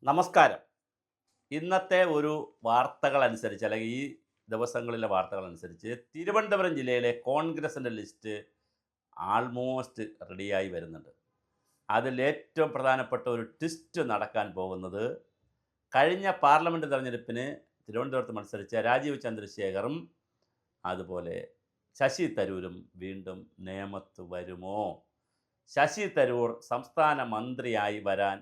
നമസ്കാരം. ഇന്നത്തെ ഒരു വാർത്തകളനുസരിച്ച് അല്ലെങ്കിൽ ഈ ദിവസങ്ങളിലെ വാർത്തകളനുസരിച്ച് തിരുവനന്തപുരം ജില്ലയിലെ കോൺഗ്രസിൻ്റെ ലിസ്റ്റ് ആൾമോസ്റ്റ് റെഡിയായി വരുന്നുണ്ട്. അതിൽ ഏറ്റവും പ്രധാനപ്പെട്ട ഒരു ട്വിസ്റ്റ് നടക്കാൻ പോകുന്നത് കഴിഞ്ഞ പാർലമെൻറ്റ് തെരഞ്ഞെടുപ്പിന് തിരുവനന്തപുരത്ത് മത്സരിച്ച രാജീവ് ചന്ദ്രശേഖറും അതുപോലെ ശശി തരൂരും വീണ്ടും നേമത്ത് വരുമോ? ശശി തരൂർ സംസ്ഥാന മന്ത്രിയായി വരാൻ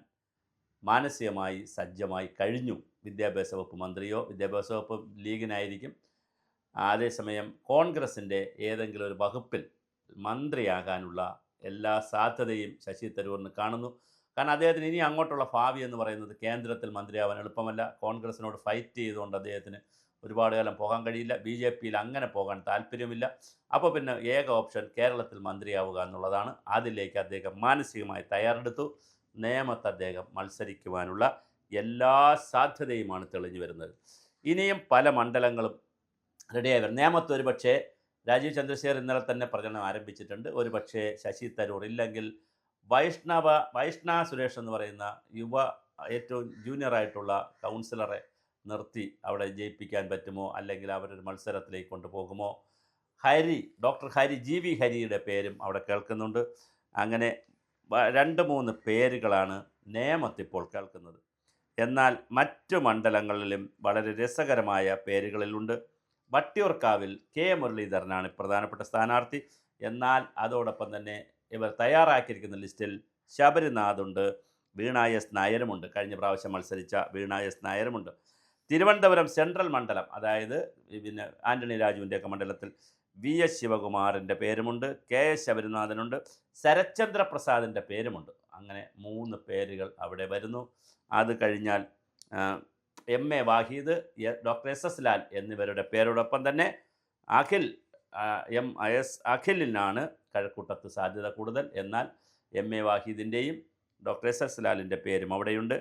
മാനസികമായി സജ്ജമായി കഴിഞ്ഞു. വിദ്യാഭ്യാസ വകുപ്പ് മന്ത്രിയോ വിദ്യാഭ്യാസ വകുപ്പ് ലീഗിനായിരിക്കും. അതേസമയം കോൺഗ്രസിൻ്റെ ഏതെങ്കിലും ഒരു വകുപ്പിൽ മന്ത്രിയാകാനുള്ള എല്ലാ സാധ്യതയും ശശി തരൂരിന് കാണുന്നു. കാരണം അദ്ദേഹത്തിന് ഇനി അങ്ങോട്ടുള്ള ഭാവി എന്ന് പറയുന്നത് കേന്ദ്രത്തിൽ മന്ത്രിയാവാൻ എളുപ്പമല്ല. കോൺഗ്രസിനോട് ഫൈറ്റ് ചെയ്തുകൊണ്ട് അദ്ദേഹത്തിന് ഒരുപാട് കാലം പോകാൻ കഴിയില്ല. ബി ജെ പിയിൽ അങ്ങനെ പോകാൻ താല്പര്യമില്ല. അപ്പോൾ പിന്നെ ഏക ഓപ്ഷൻ കേരളത്തിൽ മന്ത്രിയാവുക എന്നുള്ളതാണ്. അതിലേക്ക് അദ്ദേഹം മാനസികമായി തയ്യാറെടുത്തു. നേമത്ത് അദ്ദേഹം മത്സരിക്കുവാനുള്ള എല്ലാ സാധ്യതയുമാണ് തെളിഞ്ഞു വരുന്നത്. ഇനിയും പല മണ്ഡലങ്ങളും റെഡിയായി വരും. നേമത്ത് ഒരു പക്ഷേ രാജീവ് ചന്ദ്രശേഖർ ഇന്നലെ തന്നെ പ്രചരണം ആരംഭിച്ചിട്ടുണ്ട്. ഒരു പക്ഷേ ശശി തരൂർ ഇല്ലെങ്കിൽ വൈഷ്ണ സുരേഷ് എന്ന് പറയുന്ന ഏറ്റവും ജൂനിയറായിട്ടുള്ള കൗൺസിലറെ നിർത്തി അവിടെ ജയിപ്പിക്കാൻ പറ്റുമോ, അല്ലെങ്കിൽ അവരൊരു മത്സരത്തിലേക്ക് കൊണ്ടുപോകുമോ? ഡോക്ടർ ഹരി, ജി വി ഹരിയുടെ പേരും അവിടെ കേൾക്കുന്നുണ്ട്. അങ്ങനെ രണ്ട് മൂന്ന് പേരുകളാണ് നേമത്തിപ്പോൾ കേൾക്കുന്നത്. എന്നാൽ മറ്റു മണ്ഡലങ്ങളിലും വളരെ രസകരമായ പേരുകളിലുണ്ട്. വട്ടിയൂർക്കാവിൽ കെ മുരളീധരനാണ് പ്രധാനപ്പെട്ട സ്ഥാനാർത്ഥി. എന്നാൽ അതോടൊപ്പം തന്നെ ഇവർ തയ്യാറാക്കിയിരിക്കുന്ന ലിസ്റ്റിൽ ശബരിനാഥുണ്ട്, വീണ എസ് നായരുമുണ്ട്. കഴിഞ്ഞ പ്രാവശ്യം മത്സരിച്ച വീണ എസ് നായരുമുണ്ട്. തിരുവനന്തപുരം സെൻട്രൽ മണ്ഡലം, അതായത് പിന്നെ ആൻ്റണി രാജുവിൻ്റെയൊക്കെ മണ്ഡലത്തിൽ വി എസ് ശിവകുമാറിൻ്റെ പേരുമുണ്ട്, കെ എസ് ശബരിനാഥനുണ്ട്, ശരത്ചന്ദ്ര പ്രസാദിൻ്റെ പേരുമുണ്ട്. അങ്ങനെ 3 പേരുകൾ അവിടെ വരുന്നു. അത് കഴിഞ്ഞാൽ M A Vahid, doctor S S Lal എന്നിവരുടെ പേരോടൊപ്പം തന്നെ അഖിൽ അഖിലിനാണ് കഴക്കൂട്ടത്ത് സാധ്യത കൂടുതൽ. എന്നാൽ എം എ വാഹിദിൻ്റെയും ഡോക്ടർ എസ് എസ് ലാലിൻ്റെ പേരും അവിടെയുണ്ട്.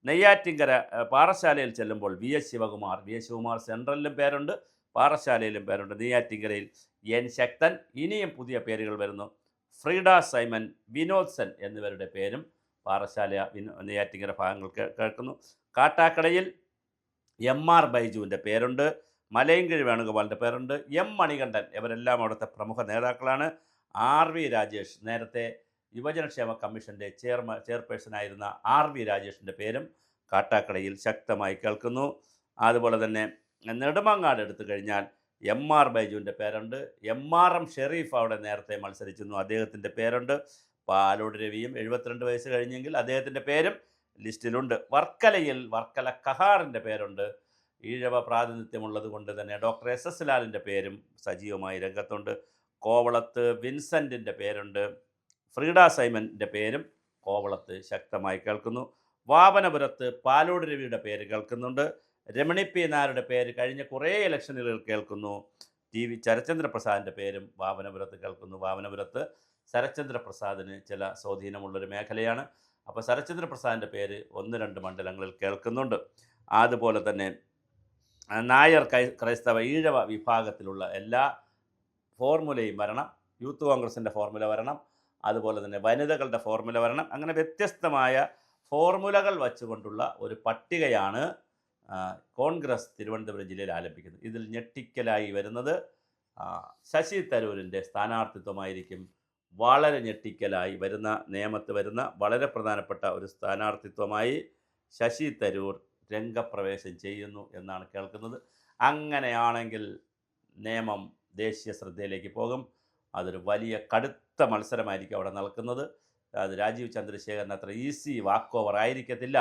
നെയ്യാറ്റിങ്കര പാറശാലയിൽ ചെല്ലുമ്പോൾ വി എസ് ശിവകുമാർ സെൻട്രലിലും പേരുണ്ട്, പാറശാലയിലും പേരുണ്ട്. നെയ്യാറ്റിങ്കരയിൽ എൻ ശക്തൻ. ഇനിയും പുതിയ പേരുകൾ വരുന്നു. ഫ്രീഡ സൈമൻ, വിനോദ് സെൻ എന്നിവരുടെ പേരും പാറശാല നെയ്യാറ്റിങ്കര ഭാഗങ്ങൾ കേൾക്കുന്നു. കാട്ടാക്കടയിൽ എം ആർ ബൈജുവിൻ്റെ പേരുണ്ട്, മലയങ്കിഴി വേണുഗോപാലിൻ്റെ പേരുണ്ട്, എം മണികണ്ഠൻ. ഇവരെല്ലാം അവിടുത്തെ പ്രമുഖ നേതാക്കളാണ്. ആർ വി രാജേഷ്, നേരത്തെ യുവജനക്ഷേമ കമ്മീഷൻ്റെ ചെയർപേഴ്സണായിരുന്ന ആർ വി രാജേഷിൻ്റെ പേരും കാട്ടാക്കടയിൽ ശക്തമായി കേൾക്കുന്നു. അതുപോലെ തന്നെ നെടുമങ്ങാട് എടുത്തു കഴിഞ്ഞാൽ എം ആർ ബൈജുവിൻ്റെ പേരുണ്ട്. എം ആർ എം ഷെരീഫ് അവിടെ നേരത്തെ മത്സരിച്ചിരുന്നു, അദ്ദേഹത്തിൻ്റെ പേരുണ്ട്. പാലോട് രവിയും 72 വയസ്സ് കഴിഞ്ഞെങ്കിൽ അദ്ദേഹത്തിൻ്റെ പേരും ലിസ്റ്റിലുണ്ട്. വർക്കല കഹാറിൻ്റെ പേരുണ്ട്. ഈഴവ പ്രാതിനിധ്യമുള്ളത് കൊണ്ട് തന്നെ ഡോക്ടർ എസ് എസ് ലാലിൻ്റെ പേരും സജീവമായി രംഗത്തുണ്ട്. കോവളത്ത് വിൻസെൻറ്റിൻ്റെ പേരുണ്ട്. ഫ്രീഡ സൈമൻ്റെ പേരും കോവളത്ത് ശക്തമായി കേൾക്കുന്നു. വാമനപുരത്ത് പാലോട് രവിയുടെ പേര് കേൾക്കുന്നുണ്ട്. രമണി പി നായരുടെ പേര് കഴിഞ്ഞ കുറേ ഇലക്ഷനുകൾ കേൾക്കുന്നു. ശരത്ചന്ദ്ര പ്രസാദിൻ്റെ പേരും വാമനപുരത്ത് കേൾക്കുന്നു. വാമനപുരത്ത് ശരത്ചന്ദ്ര പ്രസാദിന് ചില സ്വാധീനമുള്ളൊരു മേഖലയാണ്. അപ്പോൾ ശരത്ചന്ദ്ര പ്രസാദിൻ്റെ പേര് 1-2 മണ്ഡലങ്ങളിൽ കേൾക്കുന്നുണ്ട്. അതുപോലെ തന്നെ നായർ ക്രൈസ്തവ ഈഴവ വിഭാഗത്തിലുള്ള എല്ലാ ഫോർമുലയും വരണം. യൂത്ത് കോൺഗ്രസിൻ്റെ ഫോർമുല വരണം. അതുപോലെ തന്നെ വനിതകളുടെ ഫോർമുല വരണം. അങ്ങനെ വ്യത്യസ്തമായ ഫോർമുലകൾ വച്ചുകൊണ്ടുള്ള ഒരു പട്ടികയാണ് കോൺഗ്രസ് തിരുവനന്തപുരം ജില്ലയിൽ ആരംഭിക്കുന്നത്. ഇതിൽ ഞെട്ടിക്കലായി വരുന്നത് ശശി തരൂരിൻ്റെ സ്ഥാനാർത്ഥിത്വമായിരിക്കും. വളരെ ഞെട്ടിക്കലായി വരുന്ന നേമത്ത് വരുന്ന വളരെ പ്രധാനപ്പെട്ട ഒരു സ്ഥാനാർത്ഥിത്വമായി ശശി തരൂർ രംഗപ്രവേശം ചെയ്യുന്നു എന്നാണ് കേൾക്കുന്നത്. അങ്ങനെയാണെങ്കിൽ നേമം ദേശീയ ശ്രദ്ധയിലേക്ക് പോകും. അതൊരു വലിയ കടുത്ത മത്സരമായിരിക്കും അവിടെ നടക്കുന്നത്. അത് രാജീവ് ചന്ദ്രശേഖരന് അത്ര ഈസി വാക്ക് ഓവർ ആയിരിക്കത്തില്ല.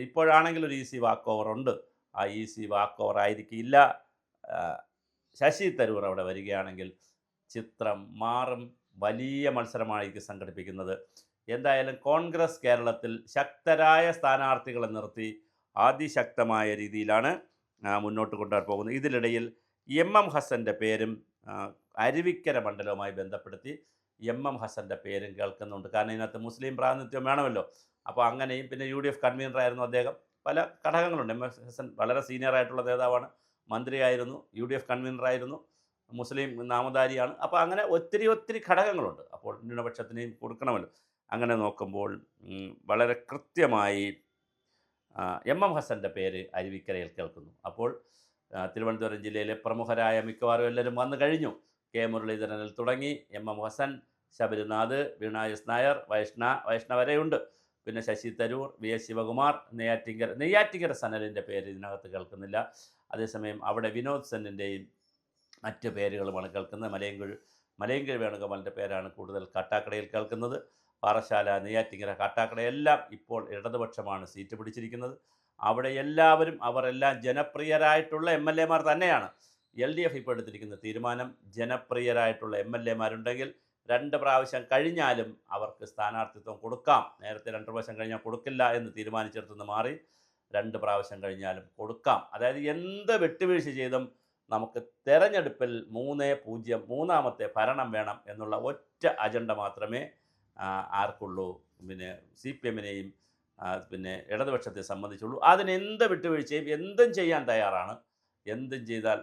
ഇപ്പോഴാണെങ്കിൽ ഒരു ഈസി വാക്ക് ഓവർ ഉണ്ട്. ആ ഈസി വാക്ക് ഓവർ ആയിരിക്കില്ല. ശശി തരൂർ അവിടെ വരികയാണെങ്കിൽ ചിത്രം മാറും. വലിയ മത്സരമായിരിക്കും സംഘടിപ്പിക്കുന്നത്. എന്തായാലും കോൺഗ്രസ് കേരളത്തിൽ ശക്തരായ സ്ഥാനാർത്ഥികളെ നിർത്തി അതിശക്തമായ രീതിയിലാണ് മുന്നോട്ട് കൊണ്ടുപോകാൻ പോകുന്നത്. ഇതിനിടയിൽ എം എം ഹസൻ്റെ പേരും അരുവിക്കര മണ്ഡലവുമായി ബന്ധപ്പെടുത്തി എം എം ഹസൻ്റെ പേരും കേൾക്കുന്നുണ്ട്. കാരണം ഇതിനകത്ത് മുസ്ലിം പ്രാതിനിധ്യം വേണമല്ലോ. അപ്പോൾ അങ്ങനെയും പിന്നെ UDF കൺവീനറായിരുന്നു അദ്ദേഹം. പല ഘടകങ്ങളുണ്ട്. എം എം ഹസൻ വളരെ സീനിയറായിട്ടുള്ള നേതാവാണ്, മന്ത്രിയായിരുന്നു, UDF കൺവീനറായിരുന്നു, മുസ്ലിം നാമധാരിയാണ്. അപ്പോൾ അങ്ങനെ ഒത്തിരി ഘടകങ്ങളുണ്ട്. അപ്പോൾ ന്യൂനപക്ഷത്തിനെയും കൊടുക്കണമല്ലോ. അങ്ങനെ നോക്കുമ്പോൾ വളരെ കൃത്യമായി എം ഹസൻ്റെ പേര് അരുവിക്കരയിൽ കേൾക്കുന്നു. അപ്പോൾ തിരുവനന്തപുരം ജില്ലയിലെ പ്രമുഖരായ മിക്കവാറും എല്ലാവരും വന്നു കഴിഞ്ഞു. കെ മുരളീധരനിൽ തുടങ്ങി എം ഹസൻ, ശബരിനാഥ്, വീണ എസ് നായർ, വൈഷ്ണവരെയുണ്ട്. പിന്നെ ശശി തരൂർ, VS ശിവകുമാർ, നെയ്യാറ്റിങ്കര സനലിൻ്റെ പേര് ഇതിനകത്ത് കേൾക്കുന്നില്ല. അതേസമയം അവിടെ വിനോദ് സെന്നിൻ്റെയും മറ്റ് പേരുകളുമാണ് കേൾക്കുന്നത്. മലയങ്കിഴ് വേണുഗോപാലിൻ്റെ പേരാണ് കൂടുതൽ കാട്ടാക്കടയിൽ കേൾക്കുന്നത്. പാറശാല, നെയ്യാറ്റിങ്കര, കാട്ടാക്കടയെല്ലാം ഇപ്പോൾ ഇടതുപക്ഷമാണ് സീറ്റ് പിടിച്ചിരിക്കുന്നത്. അവിടെ അവരെല്ലാം ജനപ്രിയരായിട്ടുള്ള MLA മാർ തന്നെയാണ്. LDF ഇപ്പോൾ എടുത്തിരിക്കുന്ന തീരുമാനം, ജനപ്രിയരായിട്ടുള്ള MLA മാരുണ്ടെങ്കിൽ 2 പ്രാവശ്യം കഴിഞ്ഞാലും അവർക്ക് സ്ഥാനാർത്ഥിത്വം കൊടുക്കാം. നേരത്തെ 2 പ്രാവശ്യം കഴിഞ്ഞാൽ കൊടുക്കില്ല എന്ന് തീരുമാനിച്ചെടുത്തുനിന്ന് മാറി 2 പ്രാവശ്യം കഴിഞ്ഞാലും കൊടുക്കാം. അതായത് എന്ത് വിട്ടുവീഴ്ച ചെയ്തും നമുക്ക് തെരഞ്ഞെടുപ്പിൽ 3-0 മൂന്നാമത്തെ ഭരണം വേണം എന്നുള്ള ഒറ്റ അജണ്ട മാത്രമേ ആർക്കുള്ളൂ. പിന്നെ CPM-നെയും പിന്നെ ഇടതുപക്ഷത്തെ സംബന്ധിച്ചുള്ളൂ. അതിനെന്ത് വിട്ടുവീഴ്ചയും എന്തും ചെയ്യാൻ തയ്യാറാണ്. എന്തും ചെയ്താൽ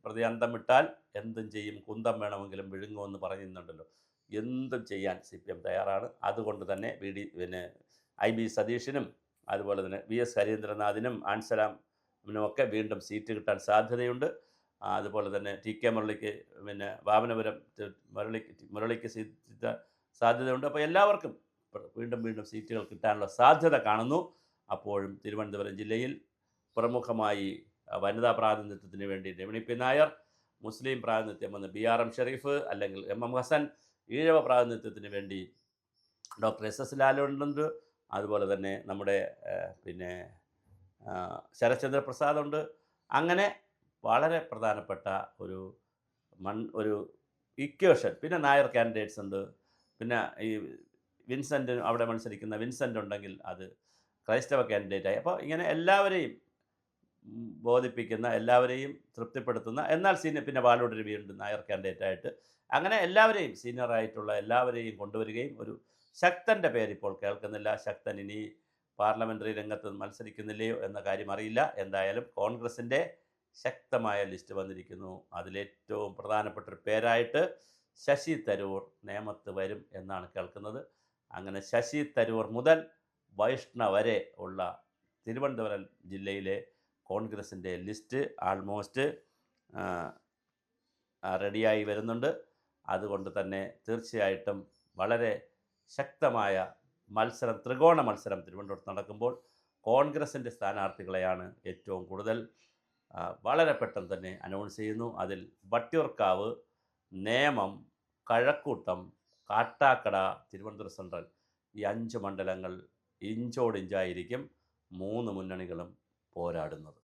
പ്രതിയന്തം വിട്ടാൽ എന്തും ചെയ്യും, കുന്തം വേണമെങ്കിലും വിഴുങ്ങുമെന്ന് പറയുന്നുണ്ടല്ലോ. എന്തും ചെയ്യാൻ CPM തയ്യാറാണ്. അതുകൊണ്ട് തന്നെ IB സതീഷിനും അതുപോലെ തന്നെ VS ഹരീന്ദ്രനാഥിനും ആൻസലാമിനുമൊക്കെ വീണ്ടും സീറ്റ് കിട്ടാൻ സാധ്യതയുണ്ട്. അതുപോലെ തന്നെ TK മുരളിക്ക് വാമനപുരം മുരളിക്ക് സീറ്റ് സാധ്യതയുണ്ട്. അപ്പോൾ എല്ലാവർക്കും വീണ്ടും സീറ്റുകൾ കിട്ടാനുള്ള സാധ്യത കാണുന്നു. അപ്പോഴും തിരുവനന്തപുരം ജില്ലയിൽ പ്രമുഖമായി വനിതാ പ്രാതിനിധ്യത്തിന് വേണ്ടി രമണി P. നായർ, മുസ്ലിം പ്രാതിനിധ്യം വന്ന് BRM ഷെരീഫ് അല്ലെങ്കിൽ MM ഹസൻ, ഈഴവ പ്രാതിനിധ്യത്തിന് വേണ്ടി ഡോക്ടർ SS ലാലുണ്ട്. അതുപോലെ തന്നെ നമ്മുടെ ശരത്ചന്ദ്ര പ്രസാദുണ്ട്. അങ്ങനെ വളരെ പ്രധാനപ്പെട്ട ഒരു ഇക്വേഷൻ. പിന്നെ നായർ കാൻഡിഡേറ്റ്സ് ഉണ്ട്. പിന്നെ ഈ വിൻസെൻ്റ്, അവിടെ മത്സരിക്കുന്ന വിൻസെൻ്റ് ഉണ്ടെങ്കിൽ അത് ക്രൈസ്തവ കാൻഡിഡേറ്റായി. അപ്പോൾ ഇങ്ങനെ എല്ലാവരെയും ബോധിപ്പിക്കുന്ന, എല്ലാവരെയും തൃപ്തിപ്പെടുത്തുന്ന, എന്നാൽ പിന്നെ ബാലോട് രവിയുണ്ട് നായർ കാൻഡിഡേറ്റായിട്ട്. അങ്ങനെ എല്ലാവരെയും, സീനിയറായിട്ടുള്ള എല്ലാവരെയും കൊണ്ടുവരികയും ഒരു ശക്തൻ്റെ പേരിപ്പോൾ കേൾക്കുന്നില്ല. ശക്തൻ ഇനി പാർലമെൻ്ററി രംഗത്ത് മത്സരിക്കുന്നില്ലയോ എന്ന കാര്യം അറിയില്ല. എന്തായാലും കോൺഗ്രസിൻ്റെ ശക്തമായ ലിസ്റ്റ് വന്നിരിക്കുന്നു. അതിലേറ്റവും പ്രധാനപ്പെട്ടൊരു പേരായിട്ട് ശശി തരൂർ നേമത്ത് വരും എന്നാണ് കേൾക്കുന്നത്. അങ്ങനെ ശശി തരൂർ മുതൽ വൈഷ്ണവ് വരെ ഉള്ള തിരുവനന്തപുരം ജില്ലയിലെ കോൺഗ്രസിൻ്റെ ലിസ്റ്റ് ആൾമോസ്റ്റ് റെഡിയായി വരുന്നുണ്ട്. അതുകൊണ്ട് തന്നെ തീർച്ചയായിട്ടും വളരെ ശക്തമായ മത്സരം, ത്രികോണ മത്സരം തിരുവനന്തപുരത്ത് നടക്കുമ്പോൾ കോൺഗ്രസിൻ്റെ സ്ഥാനാർത്ഥികളെയാണ് ഏറ്റവും കൂടുതൽ വളരെ പെട്ടെന്ന് തന്നെ അനൗൺസ് ചെയ്യുന്നു. അതിൽ വട്ടിയൂർക്കാവ്, നേമം, കഴക്കൂട്ടം, കാട്ടാക്കട, തിരുവനന്തപുരം സെൻട്രൽ, ഈ 5 മണ്ഡലങ്ങൾ ഇഞ്ചോടിഞ്ചായിരിക്കും 3 മുന്നണികളും പോരാടുന്നത്.